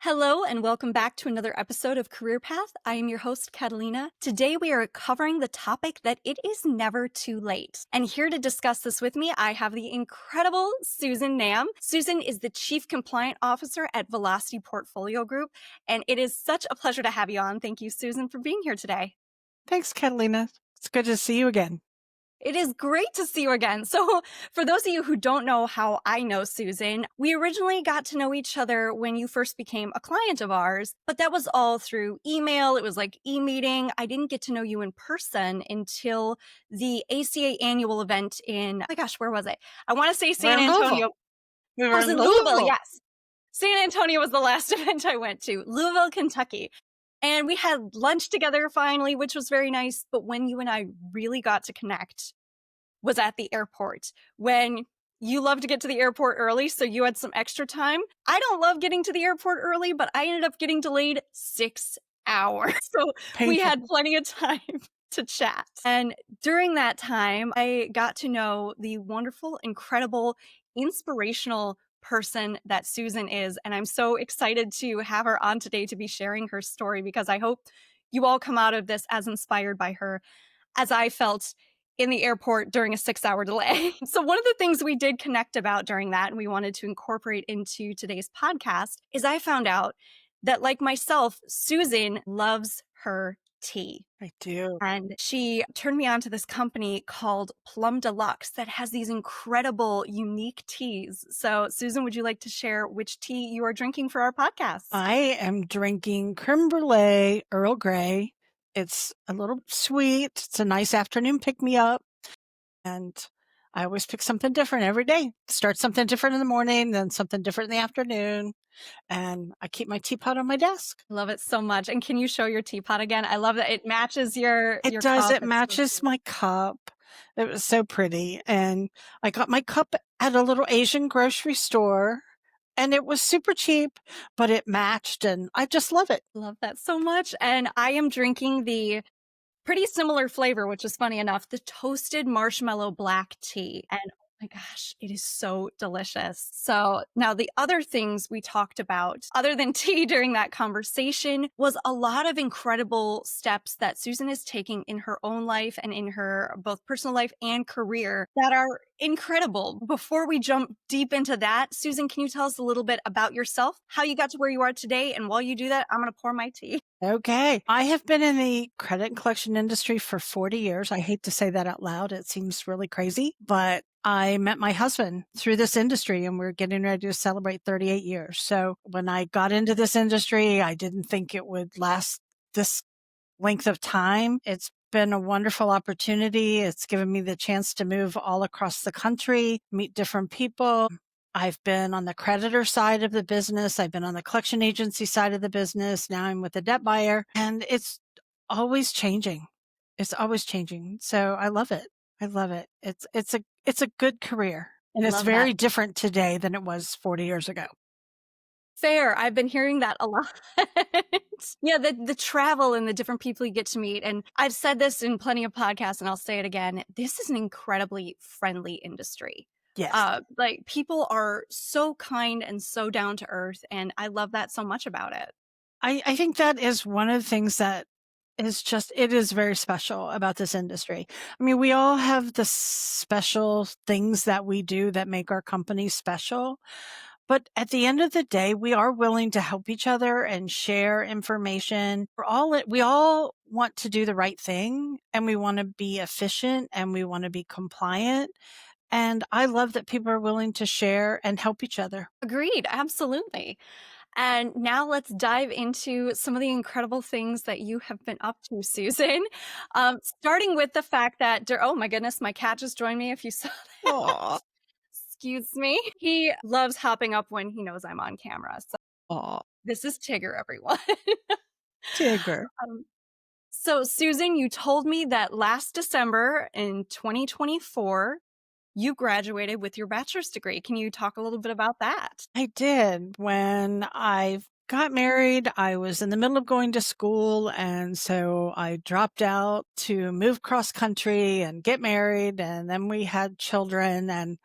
Hello, and welcome back to another episode of Career Path. I am your host, Catalina. Today, we are covering the topic that it is never too late. And here to discuss this with me, I have the incredible Susan Namm. Susan is the Chief Compliant Officer at Velocity Portfolio Group, and it is such a pleasure to have you on. Thank you, Susan, for being here today. Thanks, Catalina. It's good to see you again. It is great to see you again. So for those of you who don't know how I know Susan, we originally got to know each other when you first became a client of ours, but that was all through email. It was like e-meeting. I didn't get to know you in person until the ACA annual event in, oh my gosh, where was it? I want to say San Antonio. We I were was in in Louisville, Louisville. yes. San Antonio was the last event I went to, Louisville, Kentucky. And we had lunch together finally, which was very nice. But when you and I really got to connect was at the airport, when you love to get to the airport early, so you had some extra time. I don't love getting to the airport early, but I ended up getting delayed 6 hours. So we Painful. had plenty of time to chat. And during that time, I got to know the wonderful, incredible, inspirational person that Susan is. And I'm so excited to have her on today to be sharing her story, because I hope you all come out of this as inspired by her as I felt in the airport during a 6-hour delay. So one of the things we did connect about during that, and we wanted to incorporate into today's podcast, is I found out that, like myself, Susan loves her tea. I do. And she turned me on to this company called Plum Deluxe that has these incredible, unique teas. So, Susan, would you like to share which tea you are drinking for our podcast? I am drinking creme brulee Earl Grey. It's a little sweet. It's a nice afternoon pick-me-up. And I always pick something different every day. Start something different in the morning, then something different in the afternoon. And I keep my teapot on my desk. Love it so much. And can you show your teapot again? I love that it matches your It does. cup. It It's so matches cute. my cup. It was so pretty. And I got my cup at a little Asian grocery store. And it was super cheap, but it matched, and I just love it. Love that so much. And I am drinking the pretty similar flavor, which is funny enough, the toasted marshmallow black tea. And oh my gosh, it is so delicious. So now the other things we talked about, other than tea during that conversation, was a lot of incredible steps that Susan is taking in her own life and in her both personal life and career that are incredible. Before we jump deep into that, Susan, can you tell us a little bit about yourself, how you got to where you are today? And while you do that, I'm going to pour my tea. Okay. I have been in the credit and collection industry for 40 years. I hate to say that out loud. It seems really crazy, but I met my husband through this industry, and we're getting ready to celebrate 38 years. So when I got into this industry, I didn't think it would last this length of time. It's been a wonderful opportunity. It's given me the chance to move all across the country, meet different people. I've been on the creditor side of the business. I've been on the collection agency side of the business. Now I'm with the debt buyer, and it's always changing. It's always changing. So I love it. I love it. It's a good career, and it's Love that. very different today than it was 40 years ago. Fair. I've been hearing that a lot. Yeah, the travel and the different people you get to meet. And I've said this in plenty of podcasts, and I'll say it again. This is an incredibly friendly industry. Yes. Like, people are so kind and so down to earth, and I love that so much about it. I think that is one of the things that it is very special about this industry. I mean, we all have the special things that we do that make our company special. But at the end of the day, we are willing to help each other and share information. We all want to do the right thing, and we want to be efficient, and we want to be compliant. And I love that people are willing to share and help each other. Agreed. Absolutely. And now let's dive into some of the incredible things that you have been up to, Susan. Starting with the fact that, oh my goodness, my cat just joined me. If you saw that. Aw, Excuse me. He loves hopping up when he knows I'm on camera. So aw, this is Tigger, everyone. Tigger. Um, so, Susan, you told me that last December in 2024, you graduated with your bachelor's degree. Can you talk a little bit about that? I did. When I got married, I was in the middle of going to school. And so I dropped out to move cross country and get married. And then we had children. And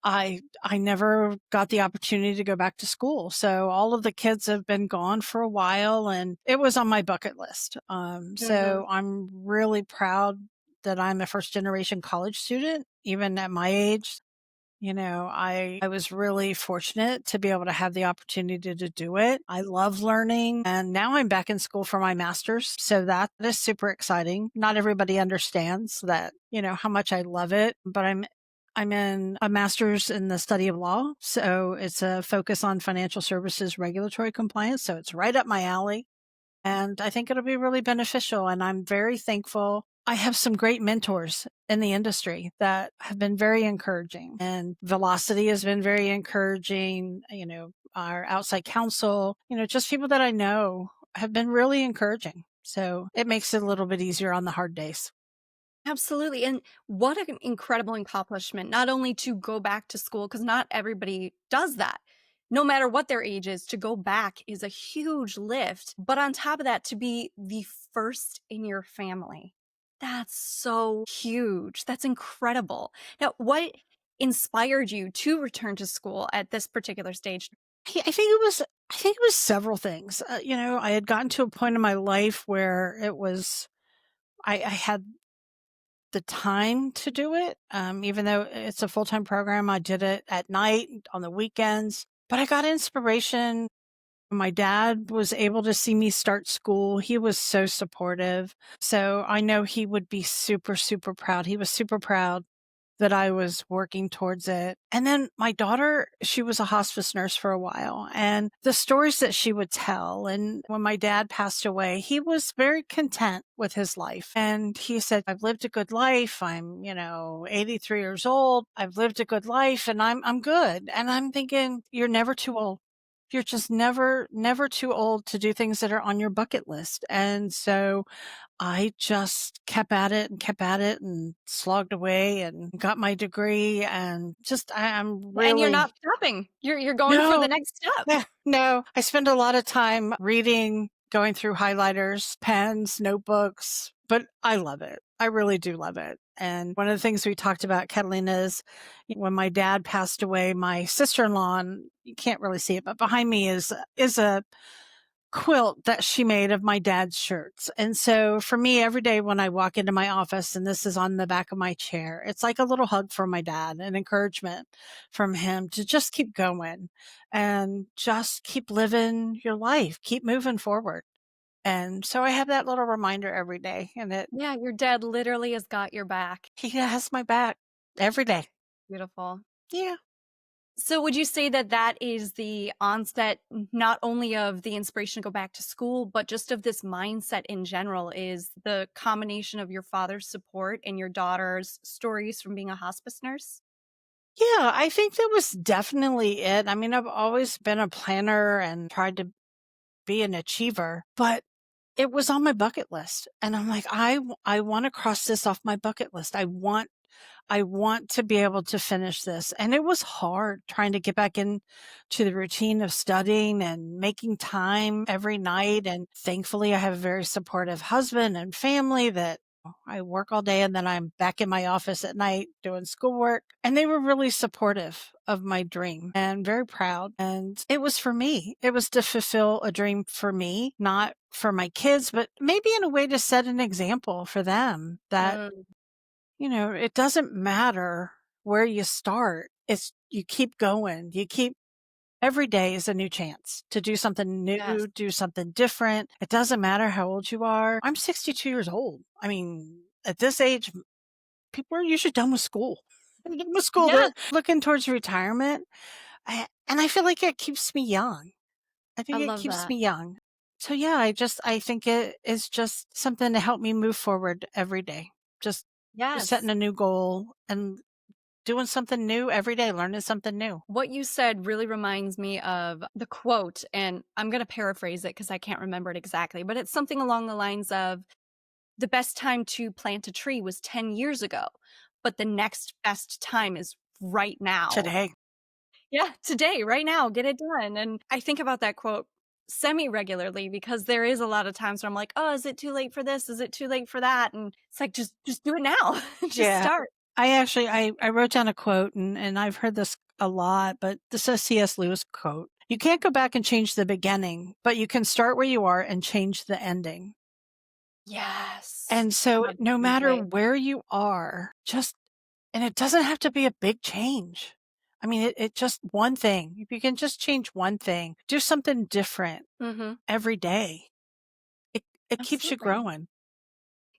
I never got the opportunity to go back to school. So all of the kids have been gone for a while and it was on my bucket list. Mhm. So I'm really proud that I'm a first generation college student, even at my age. I was really fortunate to be able to have the opportunity to do it. I love learning and now I'm back in school for my master's. So that is super exciting. Not everybody understands that, how much I love it, but I'm in a master's in the study of law. So it's a focus on financial services regulatory compliance. So it's right up my alley. And I think it'll be really beneficial. And I'm very thankful. I have some great mentors in the industry that have been very encouraging. And Velocity has been very encouraging. Our outside counsel, just people that I know have been really encouraging. So it makes it a little bit easier on the hard days. Absolutely, and what an incredible accomplishment, not only to go back to school, because not everybody does that. No matter what their age is, to go back is a huge lift, but on top of that, to be the first in your family. That's so huge. That's incredible. Now, what inspired you to return to school at this particular stage? I think it was several things. I had gotten to a point in my life where I had the time to do it. Even though it's a full-time program, I did it at night on the weekends, but I got inspiration. My dad was able to see me start school. He was so supportive. So I know he would be super, super proud. He was super proud that I was working towards it. And then my daughter, she was a hospice nurse for a while and the stories that she would tell. And when my dad passed away, he was very content with his life. And he said, I've lived a good life. I'm, 83 years old. I've lived a good life and I'm good. And I'm thinking, you're never too old. You're just never too old to do things that are on your bucket list. And so I just kept at it and slogged away and got my degree and I'm And you're really not stopping. You're going for the no, next step. no. I spend a lot of time reading, going through highlighters, pens, notebooks, but I love it. I really do love it. And one of the things we talked about, Catalina, is when my dad passed away, my sister-in-law, and you can't really see it, but behind me is a quilt that she made of my dad's shirts. And so for me, every day when I walk into my office and this is on the back of my chair, it's like a little hug from my dad, an encouragement from him to just keep going and just keep living your life, keep moving forward. And so I have that little reminder every day and Yeah, your dad literally has got your back. he has my back every day. Beautiful. Yeah. So would you say that that is the onset not only of the inspiration to go back to school, but just of this mindset in general is the combination of your father's support and your daughter's stories from being a hospice nurse? Yeah, I think that was definitely it. I mean, I've always been a planner and tried to be an achiever, but it was on my bucket list. And I'm like, I want to cross this off my bucket list. I want to be able to finish this. And it was hard trying to get back into the routine of studying and making time every night. And thankfully I have a very supportive husband and family that I work all day and then I'm back in my office at night doing schoolwork. And they were really supportive of my dream and very proud. And it was for me. It was to fulfill a dream for me, not for my kids, but maybe in a way to set an example for them that Mm, it doesn't matter where you start. It's you keep going. Every day is a new chance to do something yes. new, do something different. It doesn't matter how old you are. I'm 62 years old. I mean, at this age, people are usually done with school. They're done with school. Yes, They're looking towards retirement. And I feel like it keeps me young. I I think it love keeps that. me young. So yeah, I think it is just something to help me move forward every day. Just setting Yes. a new goal and doing something new every day, learning something new. What you said really reminds me of the quote, and I'm going to paraphrase it because I can't remember it exactly, but it's something along the lines of the best time to plant a tree was 10 years ago, but the next best time is right now. Today. Yeah, today, right now, get it done. And I think about that quote semi regularly because there is a lot of times where I'm like, oh, is it too late for this? Is it too late for that? And it's like, just do it now. Just Yeah. start. I wrote down a quote, and I've heard this a lot, but this is C.S. Lewis quote. You can't go back and change the beginning, but you can start where you are and change the ending. Yes. And so no matter Absolutely. where you are, and it doesn't have to be a big change. I mean, it just one thing. If you can just change one thing, do something different Mhm. every day. It keeps you Absolutely. growing.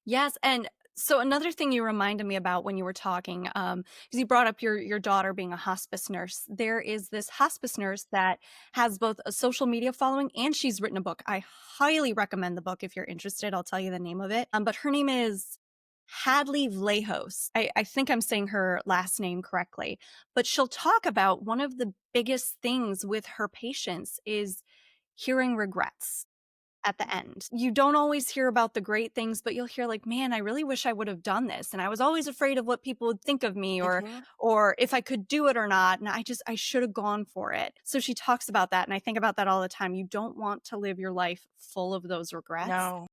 Yes, and so another thing you reminded me about when you were talking, because you brought up your daughter being a hospice nurse. There is this hospice nurse that has both a social media following and she's written a book. I highly recommend the book if you're interested. I'll tell you the name of it. But her name is Hadley Vlahos. I think I'm saying her last name correctly, but she'll talk about one of the biggest things with her patients is hearing regrets at the end. You don't always hear about the great things, but you'll hear like, "Man, I really wish I would have done this, and I was always afraid of what people would think of me Mhm. or if I could do it or not, and I should have gone for it." So she talks about that, and I think about that all the time. You don't want to live your life full of those regrets. No.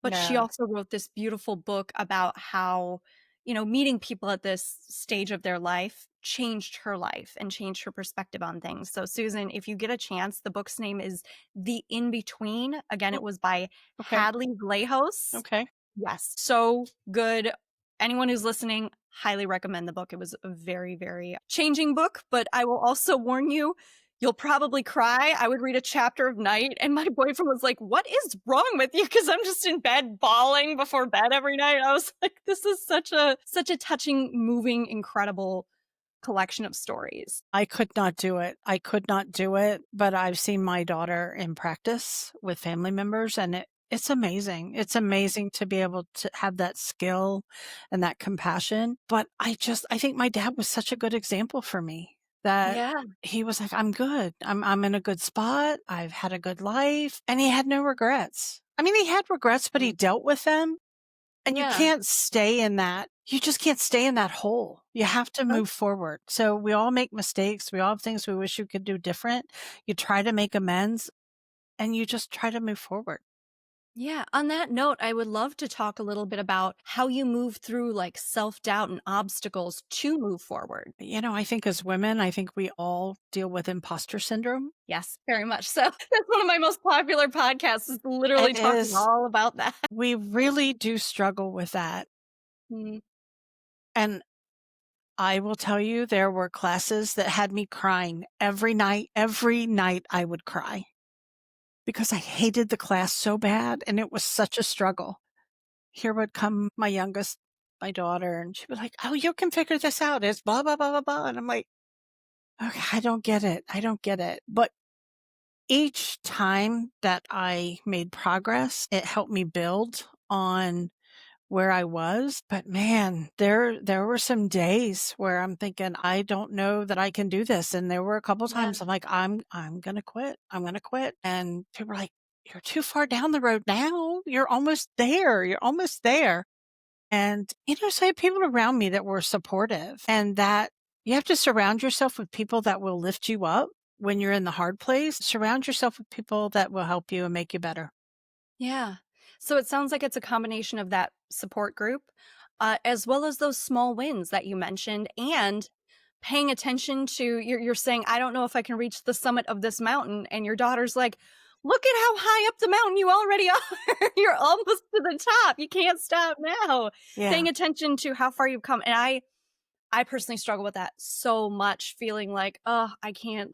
But she No. also wrote this beautiful book about how, meeting people at this stage of their life changed her life and changed her perspective on things. So, Susan, if you get a chance, the book's name is The In Between. Again, Oh, it was by okay. Hadley Vlahos. Okay. Yes, so good. Anyone who's listening, highly recommend the book. It was a very, very changing book, but I will also warn you, you'll probably cry. I would read a chapter of night, and my boyfriend was like, "What is wrong with you?" Because I'm just in bed bawling before bed every night. I was like, "This is such a touching, moving, incredible collection of stories." I could not do it. I could not do it, but I've seen my daughter in practice with family members, and it's amazing. It's amazing to be able to have that skill and that compassion. But I think my dad was such a good example for me that Yeah. he was like, I'm good. I'm in a good spot. I've had a good life. And he had no regrets. I mean, he had regrets, but he Mm. dealt with them. And Yeah. you just can't stay in that hole. You have to Nope. move forward. So we all make mistakes. We all have things we wish you could do different. You try to make amends and you just try to move forward. Yeah. On that note, I would love to talk a little bit about how you move through like self doubt and obstacles to move forward. I think as women, I think we all deal with imposter syndrome. Yes, very much so. That's one of my most popular podcasts is literally It talking is, all about that. we really do struggle with that. Mm, And I will tell you, there were classes that had me crying every night. Every night I would cry because I hated the class so bad and it was such a struggle. Here would come my youngest, my daughter, and she'd be like, "Oh, you can figure this out. It's blah, blah, blah, blah, blah." And I'm like, "Okay, I don't get it. I don't get it." But each time that I made progress, it helped me build on where I was. But man, there were some days where I'm thinking, I don't know that I can do this. And there were a couple yeah, times I'm like, I'm gonna quit. I'm gonna quit. And people are like, "You're too far down the road now. You're almost there. You're almost there." And, so I had people around me that were supportive and that you have to surround yourself with people that will lift you up when you're in the hard place. Surround yourself with people that will help you and make you better. yeah. So it sounds like it's a combination of that support group, as well as those small wins that you mentioned, and paying attention to you're saying, "I don't know if I can reach the summit of this mountain," and your daughter's like, "Look at how high up the mountain you already are. You're almost to the top. You can't stop now." Yeah. Paying attention to how far you've come, and I personally struggle with that so much, feeling like, oh, I can't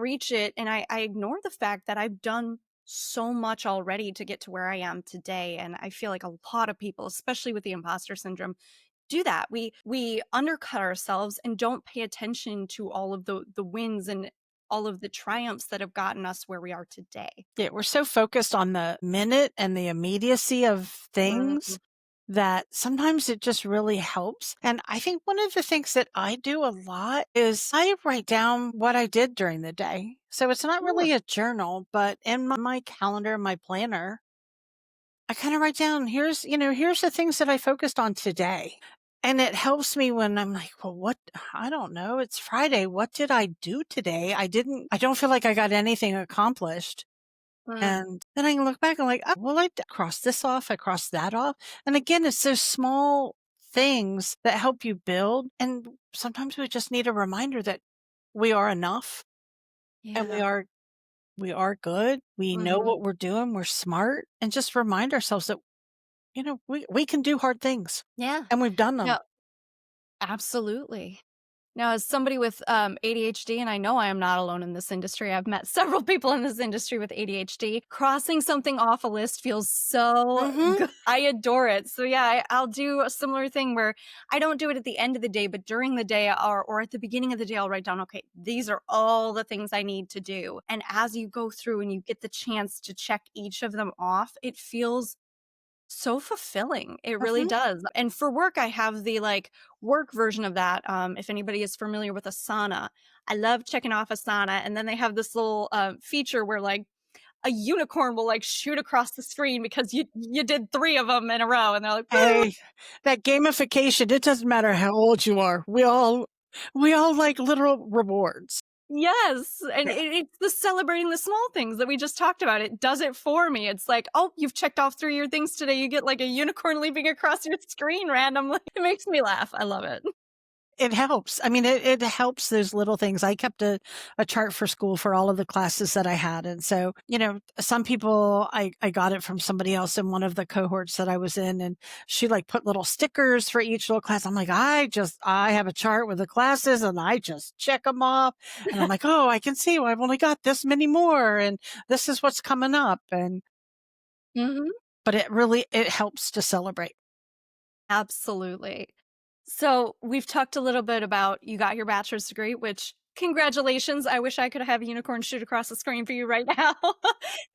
reach it." And I ignore the fact that I've done so much already to get to where I am today. And I feel like a lot of people, especially with the imposter syndrome, do that. We undercut ourselves and don't pay attention to all of the wins and all of the triumphs that have gotten us where we are today. Yeah. We're so focused on the minute and the immediacy of things Mm, that sometimes it just really helps. And I think one of the things that I do a lot is I write down what I did during the day. So it's not sure. really a journal, but in my calendar, my planner, I kind of write down, here's the things that I focused on today. And it helps me when I'm like, well, I don't know. It's Friday. What did I do today? I don't feel like I got anything accomplished. Mm, And then I can look back and like, oh, well, crossed this off. I crossed that off. And again, it's those small things that help you build. And sometimes we just need a reminder that we are enough and Yeah. we are good. We know Mhm. what we're doing. We're smart, and just remind ourselves that, we can do hard things Yeah. and we've done them. No, absolutely. Now, as somebody with ADHD, and I know I am not alone in this industry, I've met several people in this industry with ADHD. Crossing something off a list feels so Hmm. good. I adore it. So, yeah, I'll do a similar thing where I don't do it at the end of the day, but during the day or at the beginning of the day, I'll write down, okay, these are all the things I need to do. And as you go through and you get the chance to check each of them off, it feels so fulfilling. It really Hmm. does. And for work, I have the like work version of that. If anybody is familiar with Asana, I love checking off Asana. And then they have this little feature where like a unicorn will like shoot across the screen because you did three of them in a row, and they're like, "Woo!" Hey, that gamification, it doesn't matter how old you are. We all like literal rewards. Yes, and Yeah. it's the celebrating the small things that we just talked about. It does it for me. It's like, oh, you've checked off three of your things today. You get like a unicorn leaping across your screen randomly. It makes me laugh. I love it. It helps. I mean, it helps those little things. I kept a chart for school for all of the classes that I had. And so, some people, I got it from somebody else in one of the cohorts that I was in. And she like put little stickers for each little class. I'm like, I have a chart with the classes and I just check them off. And I'm like, oh, I can see, well, I've only got this many more. And this is what's coming up. Mhm. But it helps to celebrate. Absolutely. So we've talked a little bit about you got your bachelor's degree, which congratulations. I wish I could have a unicorn shoot across the screen for you right now.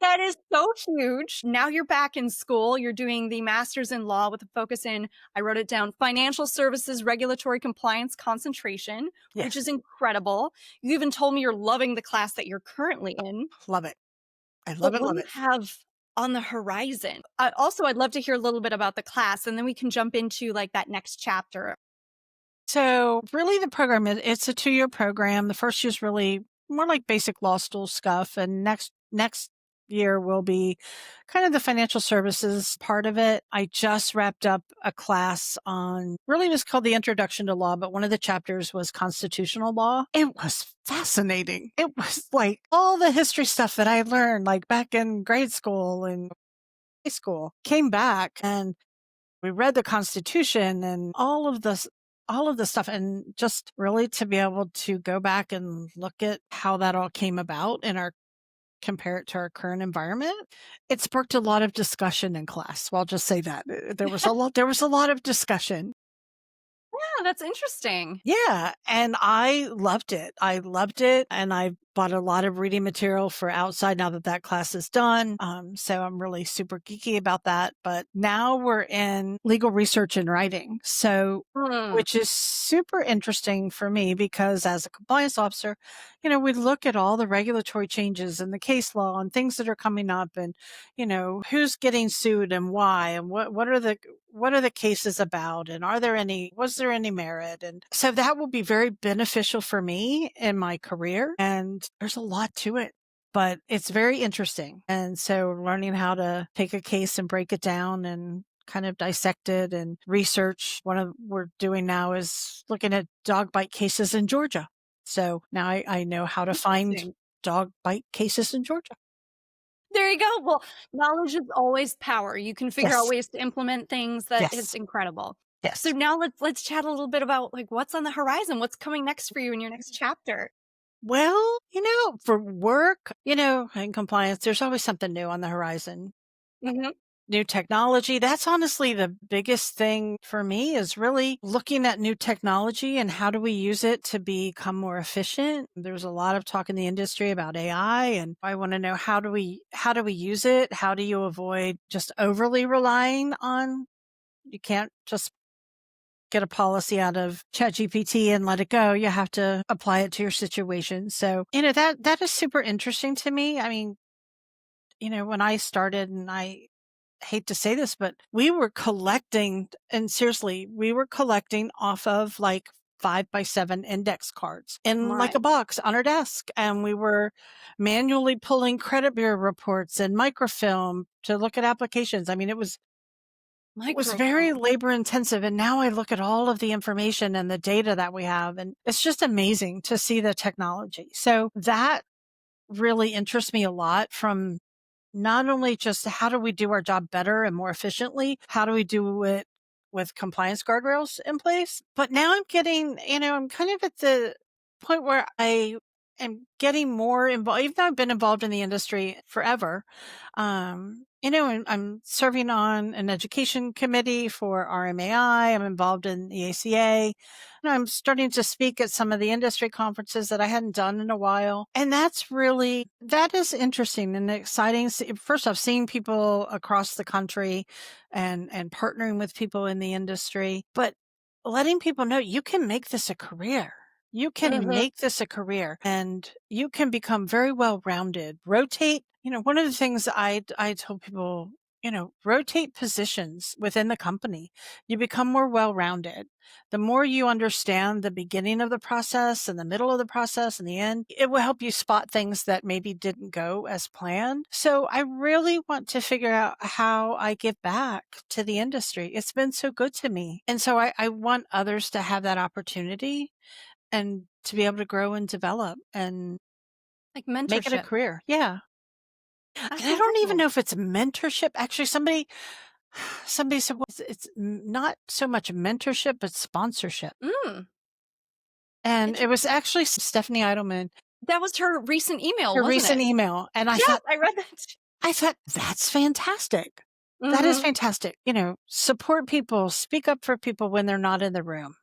That is so huge. Now you're back in school. You're doing the master's in law with a focus in, I wrote it down, financial services, regulatory compliance concentration, which Yes. is incredible. You even told me you're loving the class that you're currently in. Love it. I But love it. what do Love you it. have on the horizon? Also, I'd love to hear a little bit about the class, and then we can jump into like that next chapter. So really the program it's a 2-year program. The first year is really more like basic law school stuff. And next year will be kind of the financial services part of it. I just wrapped up a class on really it was called the introduction to law, but one of the chapters was constitutional law. It was fascinating. It was like all the history stuff that I learned like back in grade school and high school came back, and we read the Constitution and all of the stuff, and just really to be able to go back and look at how that all came about and compare it to our current environment. It sparked a lot of discussion in class. Well, I'll just say that. There was a lot of discussion. Yeah, that's interesting. Yeah, and I loved it. I loved it, and I bought a lot of reading material for outside now that that class is done. So I'm really super geeky about that. But now we're in legal research and writing. So Hmm. which is super interesting for me because as a compliance officer, we look at all the regulatory changes and the case law and things that are coming up and, who's getting sued and why and what are the cases about and was there any merit? And so that will be very beneficial for me in my career. And there's a lot to it, but it's very interesting. And so learning how to take a case and break it down and kind of dissect it and research. One of we're doing now is looking at dog bite cases in Georgia. So now I know how to find Interesting. dog bite cases in Georgia. There you go. Well, knowledge is always power. You can figure out Yes. ways to implement things that it's Yes. incredible. So Yes. now let's chat a little bit about like what's on the horizon, what's coming next for you in your next chapter. Well, for work, and compliance, there's always something new on the horizon. Mhm. New technology. That's honestly the biggest thing for me is really looking at new technology and how do we use it to become more efficient. There's a lot of talk in the industry about AI, and I want to know how do we use it? How do you avoid just overly relying on you can't just get a policy out of ChatGPT and let it go. You have to apply it to your situation. So, that is super interesting to me. I mean, when I started and I hate to say this, but we were collecting, and seriously, we were collecting off of like 5x7 index cards in like My. a box on our desk. And we were manually pulling credit bureau reports and microfilm to look at applications. I mean, was very Microphone. labor intensive. And now I look at all of the information and the data that we have, and it's just amazing to see the technology. So that really interests me a lot, from not only just how do we do our job better and more efficiently, how do we do it with compliance guardrails in place? But now I'm getting, I'm kind of at the point where I am getting more involved, even though I've been involved in the industry forever. And I'm serving on an education committee for RMAI. I'm involved in the ACA. And I'm starting to speak at some of the industry conferences that I hadn't done in a while. And that is interesting and exciting. First off, seeing people across the country and partnering with people in the industry, but letting people know you can make this a career. You can Mhm. make this a career and you can become very well rounded. Rotate. One of the things I told people, rotate positions within the company. You become more well rounded. The more you understand the beginning of the process and the middle of the process and the end, it will help you spot things that maybe didn't go as planned. So I really want to figure out how I give back to the industry. It's been so good to me. And so I want others to have that opportunity and to be able to grow and develop and Like make it a mentorship. career. Yeah. That's And I don't even incredible. know if it's mentorship. Actually, somebody said, well, it's not so much mentorship, but sponsorship. Mm, And it was interesting. actually Stephanie Eidelman, That was her recent email, her wasn't recent it? email. And Yes, I read that. I thought, that's fantastic. That is Mhm, fantastic. Support people, speak up for people when they're not in the room,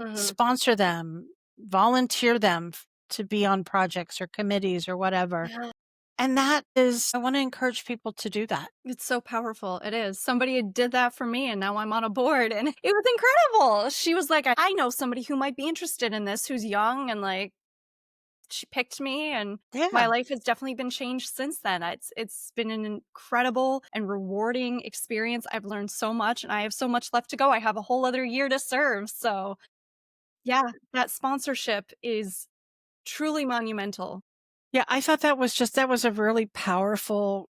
mhm. sponsor them, volunteer them to be on projects or committees or whatever. Yeah, And I want to encourage people to do that. it's so powerful. It is. Somebody did that for me, and now I'm on a board, and it was incredible. She was like, "I know somebody who might be interested in this, who's young," and, like, she picked me, and my Yeah. life has definitely been changed since then. It's been an incredible and rewarding experience. I've learned so much, and I have so much left to go. I have a whole other year to serve, so yeah, that sponsorship is truly monumental. Yeah. I thought that was a really powerful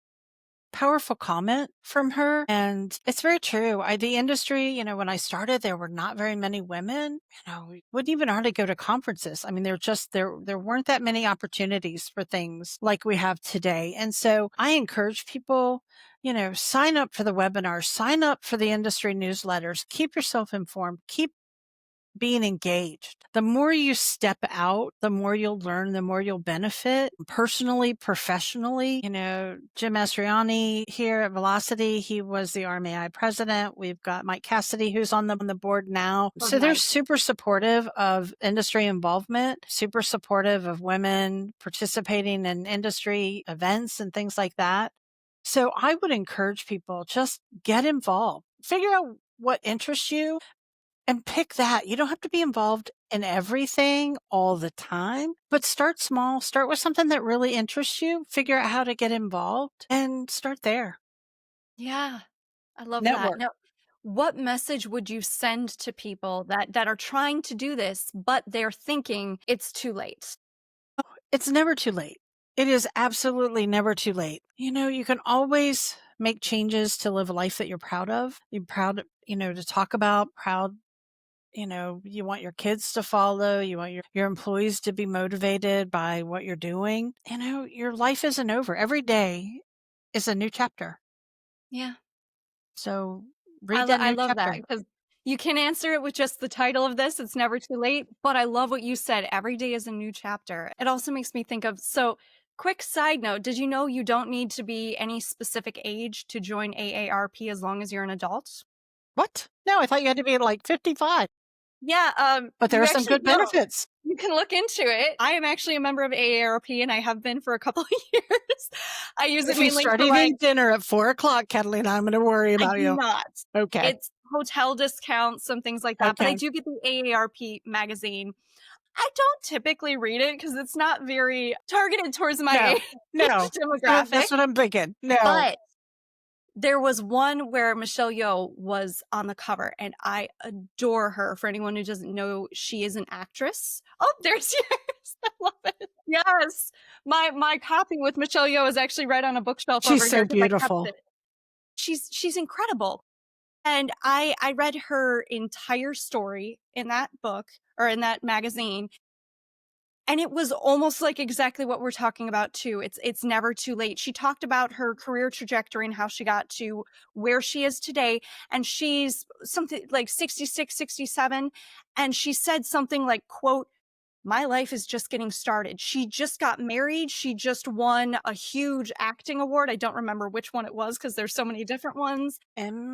comment from her. And it's very true. The industry, when I started, there were not very many women. We wouldn't even hardly go to conferences. I mean, there weren't that many opportunities for things like we have today. And so I encourage people, sign up for the webinars, sign up for the industry newsletters, keep yourself informed, keep being engaged. The more you step out, the more you'll learn, the more you'll benefit personally, professionally. Jim Mastriani here at Velocity, he was the RMAI president. We've got Mike Cassidy, who's on the board now. Oh, So they're nice. super supportive of industry involvement, super supportive of women participating in industry events and things like that. So I would encourage people, just get involved, figure out what interests you and pick that. You don't have to be involved in everything all the time, but start small. Start with something that really interests you. Figure out how to get involved and start there. Yeah, I love that. Network. Now, what message would you send to people that are trying to do this, but they're thinking it's too late? It's never too late. It is absolutely never too late. You can always make changes to live a life that you're proud of. You're proud, to talk about, proud. You want your kids to follow, you want your employees to be motivated by what you're doing. Your life isn't over. Every day is a new chapter. Yeah. So read that I new love that chapter. because you can answer it with just the title of this, "It's never too late," but I love what you said, every day is a new chapter. It also makes me think of quick side note, did you know you don't need to be any specific age to join AARP as long as you're an adult? What? No, I thought you had to be like 55, Yeah, but there you are some actually good don't. benefits. You can look into it. I am actually a member of AARP, and I have been for a couple of years. I use it If you mainly start for my eating dinner at 4 o'clock, Catalina, I'm going to worry I about do you. not. Okay. It's hotel discounts, some things like that, but I Okay. do get the AARP magazine. I don't typically read it because it's not very targeted towards my No, age no. demographic, That's what I'm thinking. No. but there was one where Michelle Yeoh was on the cover, and I adore her. For anyone who doesn't know, she is an actress. Oh, there's yours. I love it. Yes. My copy with Michelle Yeoh is actually right on a bookshelf over She's here so because I kept beautiful. it. She's incredible. And I read her entire story in that book or in that magazine, and it was almost like exactly what we're talking about too. It's never too late. She talked about her career trajectory and how she got to where she is today, and she's something like 66, 67, and she said something like, quote, "My life is just getting started." She just got married. She just won a huge acting award. I don't remember which one it was because there's so many different ones.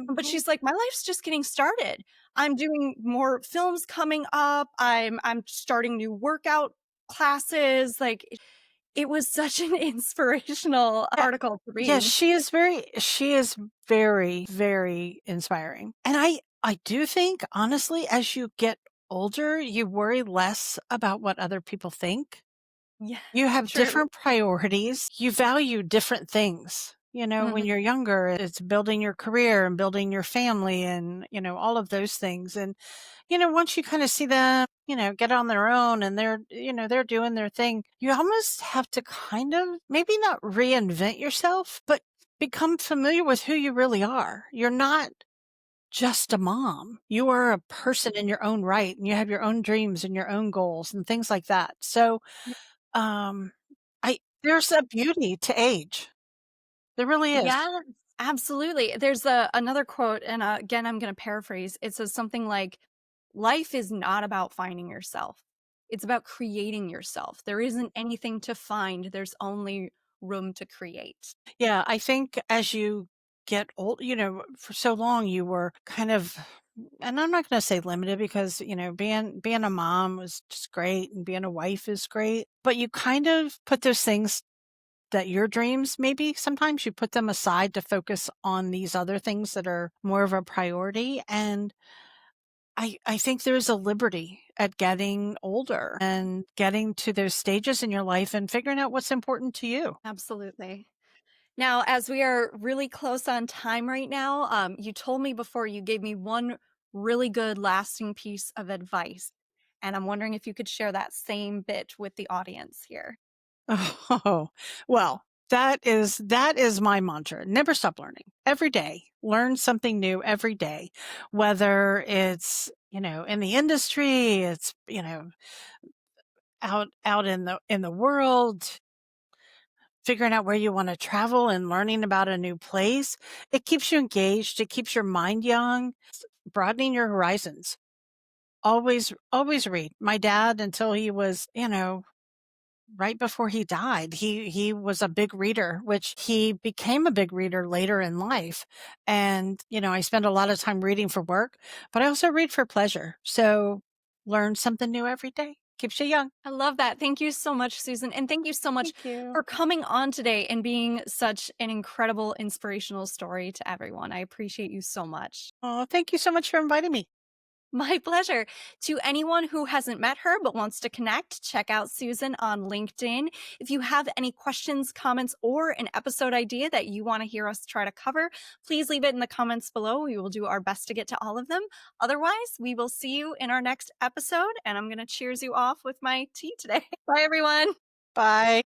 But Mhm. she's like, "My life's just getting started. I'm doing more films coming up. I'm starting new workout classes." Like, it was such an inspirational Yeah. article to Yes, read. she is very, very inspiring. And I do think, honestly, as you get older, you worry less about what other people think. Yeah, You have true. different priorities. You value different things. When Mhm. you're younger, it's building your career and building your family and, all of those things. And, once you kind of see them, get on their own and they're doing their thing, you almost have to kind of maybe not reinvent yourself, but become familiar with who you really are. You're not just a mom. You are a person in your own right and you have your own dreams and your own goals and things like that. So, um, I there's a beauty to age. There really is. Yes, absolutely. There's a another quote, and, again, I'm gonna paraphrase. It says something like, "Life is not about finding yourself. It's about creating yourself. There isn't anything to find, there's only room to create." Yeah, I think as you get old, for so long you were kind of, and I'm not gonna say limited because, being a mom was just great and being a wife is great, but you kind of put those things that your dreams maybe sometimes you put them aside to focus on these other things that are more of a priority, and I think there's a liberty at getting older and getting to those stages in your life and figuring out what's important to you. Absolutely. Now, as we are really close on time right now, you told me before you gave me one really good lasting piece of advice, and I'm wondering if you could share that same bit with the audience here. Oh, well, that is my mantra. Never stop learning. Every day, learn something new every day, whether it's, in the industry, it's, out in the world, figuring out where you want to travel and learning about a new place. It keeps you engaged, it keeps your mind young, broadening your horizons. Always read. My dad, until he was, right before he died, he was a big reader, which he became a big reader later in life. And, I spend a lot of time reading for work, but I also read for pleasure. So learn something new every day. Keeps you young. I love that. Thank you so much, Susan. And thank you so much Thank you. for coming on today and being such an incredible, inspirational story to everyone. I appreciate you so much. Oh, thank you so much for inviting me. My pleasure. To anyone who hasn't met her but wants to connect, check out Susan on LinkedIn. If you have any questions, comments, or an episode idea that you want to hear us try to cover, please leave it in the comments below. We will do our best to get to all of them. Otherwise, we will see you in our next episode, and I'm going to cheers you off with my tea today. Bye, everyone. Bye.